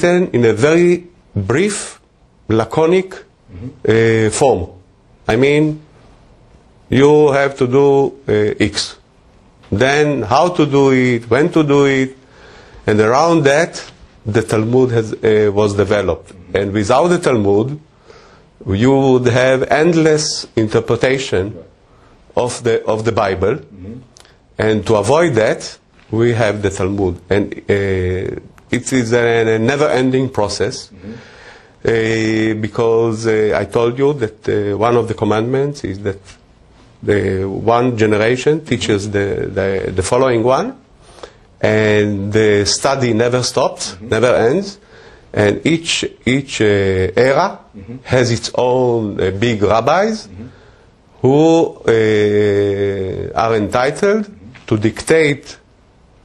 in a very brief, laconic form. I mean, you have to do X. Then how to do it, when to do it, and around that, the Talmud was developed. And without the Talmud, you would have endless interpretation of the Bible. And to avoid that, we have the Talmud. And it is a never-ending process. Because I told you that one of the commandments is that the one generation teaches the following one, and the study never stops, never ends, and each era has its own big rabbis who are entitled to dictate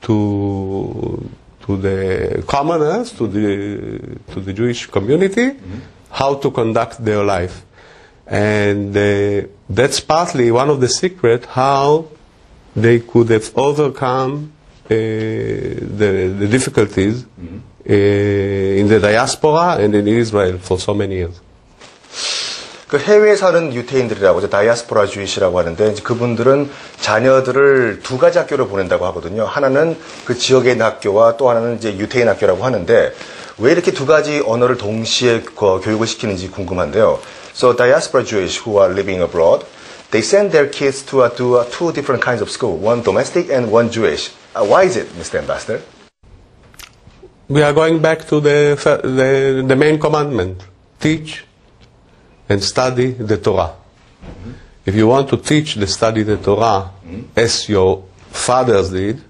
to the commoners, to the Jewish community, how to conduct their life. And that's partly one of the secrets how they could have overcome the difficulties in the diaspora and in Israel for so many years. 그 해외에 사는 유태인들이라고 이제 다이아스포라 주이시라고 하는데 이제 그분들은 자녀들을 두 가지 학교를 보낸다고 하거든요. 하나는 그 지역에 있는 학교와 또 하나는 이제 유태인 학교라고 하는데 왜 이렇게 두 가지 언어를 동시에 교육을 시키는지 궁금한데요. So diaspora Jewish who are living abroad, they send their kids to two different kinds of school, one domestic and one Jewish. Why is it, Mr. Ambassador? We are going back to the main commandment: teach and study the Torah. If you want to teach the study the Torah as your fathers did,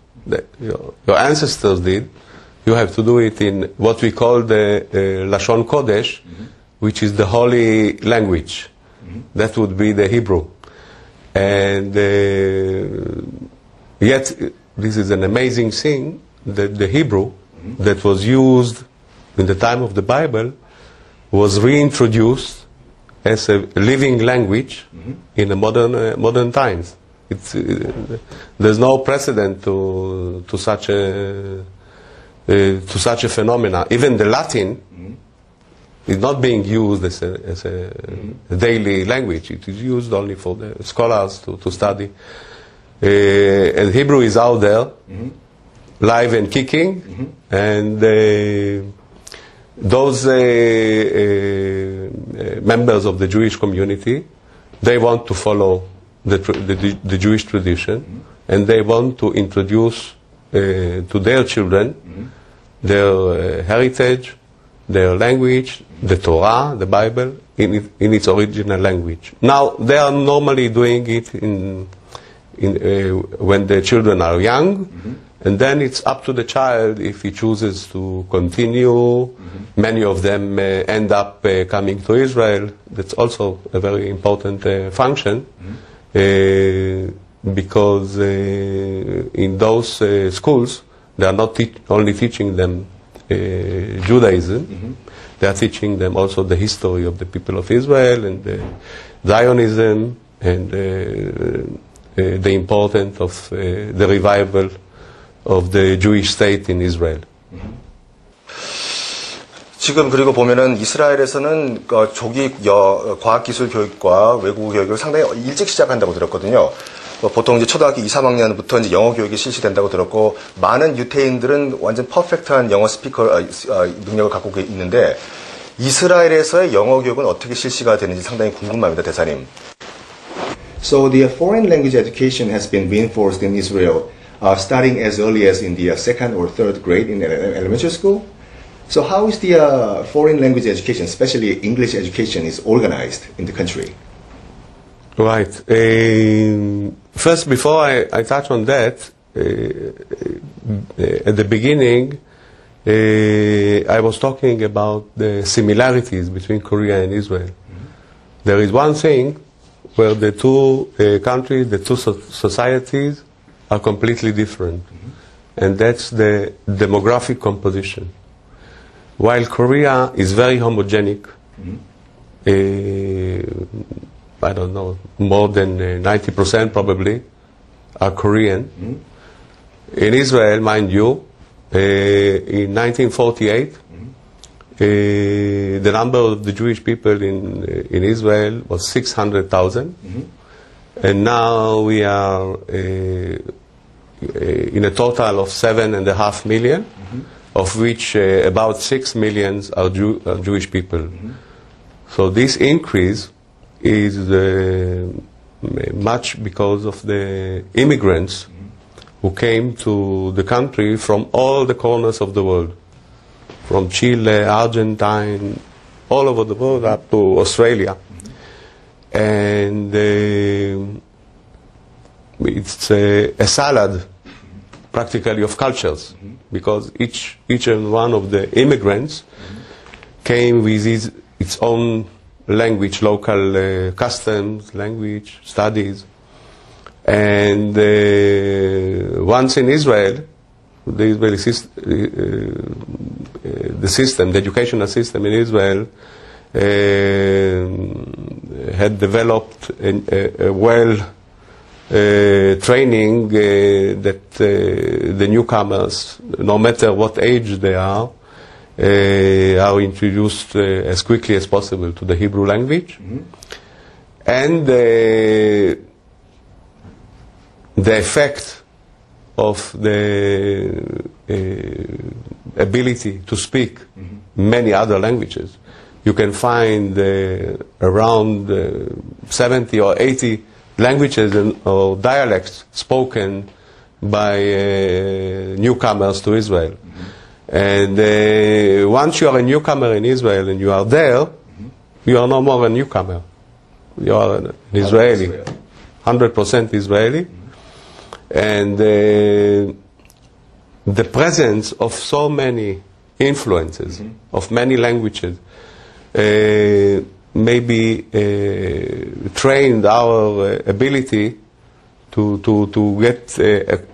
your ancestors did, you have to do it in what we call the Lashon Kodesh, which is the holy language. That would be the Hebrew. And yet, this is an amazing thing, that the Hebrew that was used in the time of the Bible was reintroduced as a living language in the modern times. There's no precedent to such a phenomena. Even the Latin is not being used as a daily language. It is used only for the scholars to study. And Hebrew is out there, live and kicking, and those members of the Jewish community, they want to follow the Jewish tradition, and they want to introduce to their children their heritage, their language, the Torah, the Bible, in its original language. Now, they are normally doing it when the children are young, and then it's up to the child if he chooses to continue. Many of them end up coming to Israel. That's also a very important function, because in those schools, they are not only teaching them Judaism, they are teaching them also the history of the people of Israel and Zionism and the importance of the revival of the Jewish state in Israel. 지금 그리고 보면은 이스라엘에서는 조기 과학기술 교육과 외국어 교육을 상당히 일찍 시작한다고 들었거든요. 보통 이제 초등학교 2, 3학년부터 이제 영어 교육이 실시된다고 들었고, 많은 유태인들은 완전 퍼펙트한 영어 스피커 능력을 갖고 있는데, 이스라엘에서의 영어 교육은 어떻게 실시가 되는지 상당히 궁금합니다, 대사님. So the foreign language education has been reinforced in Israel, starting as early as in the second or third grade in elementary school. So how is the foreign language education, especially English education, is organized in the country? Right. First, before I touch on that, at the beginning, I was talking about the similarities between Korea and Israel. There is one thing where the two countries, the two societies are completely different, and that's the demographic composition. While Korea is very homogenic, I don't know, more than 90% probably are Korean. In Israel, mind you, in 1948, The number of the Jewish people in Israel was 600,000, and now we are in a total of 7.5 million, of which about 6 million are Jewish people. So this increase is much because of the immigrants who came to the country from all the corners of the world, from Chile, Argentina, all over the world up to Australia. And it's a salad, practically, of cultures, because each and one of the immigrants came with its own language, local customs, language, studies. And once in Israel, the Israeli the educational system in Israel had developed a training that the newcomers, no matter what age they are introduced as quickly as possible to the Hebrew language. And the effect of the ability to speak many other languages. You can find around 70 or 80 languages or dialects spoken by newcomers to Israel. And once you are a newcomer in Israel and you are there, you are no more a newcomer. You are an Israeli, 100% Israeli. And the presence of so many influences, of many languages, maybe trained our ability to get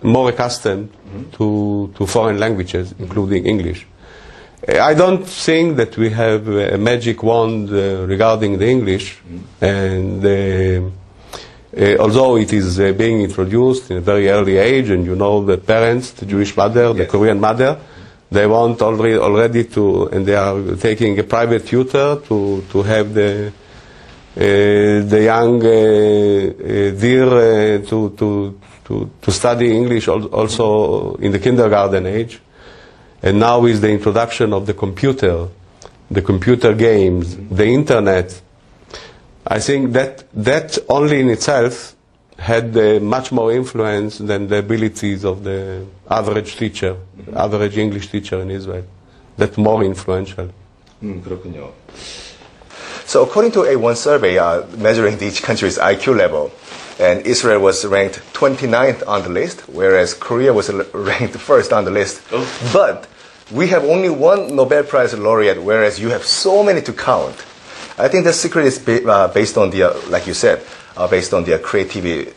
more accustomed to foreign languages, including English. I don't think that we have a magic wand regarding the English, and although it is being introduced in a very early age, and you know the parents, the Jewish mother, the Korean mother, they want already to, and they are taking a private tutor to have the young dear to study English also in the kindergarten age. And now with the introduction of the computer games, the internet, I think that only in itself had much more influence than the abilities of the average teacher, average English teacher in Israel. That's more influential. 그렇군요. So according to one survey measuring each country's IQ level, and Israel was ranked 29th on the list, whereas Korea was ranked first on the list. Oh. But we have only one Nobel Prize laureate, whereas you have so many to count. I think the secret is based on the, like you said, based on their creativity